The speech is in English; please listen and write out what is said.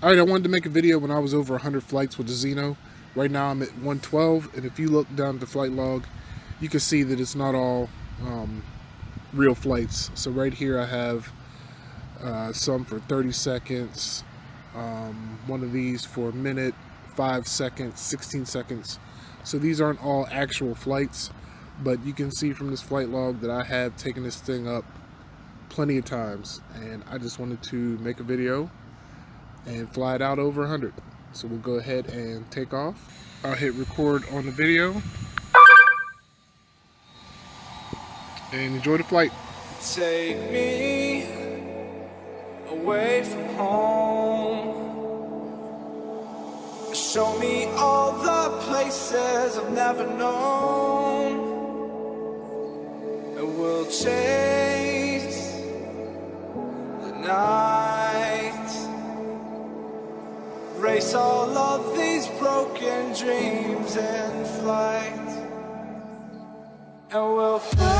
Alright, I wanted to make a video when I was over 100 flights with the Zino. Right now I'm at 112, and if you look down at the flight log, you can see that it's not all real flights. So right here I have some for 30 seconds, one of these for a minute, 5 seconds, 16 seconds. So these aren't all actual flights, but you can see from this flight log that I have taken this thing up plenty of times, and I just wanted to make a video and fly it out over 100. So we'll go ahead and take off. I'll hit record on the video and enjoy the flight. Take me away from home. Show me all the places I've never known. And we'll chase the night, race all of these broken dreams in flight, and we'll fly.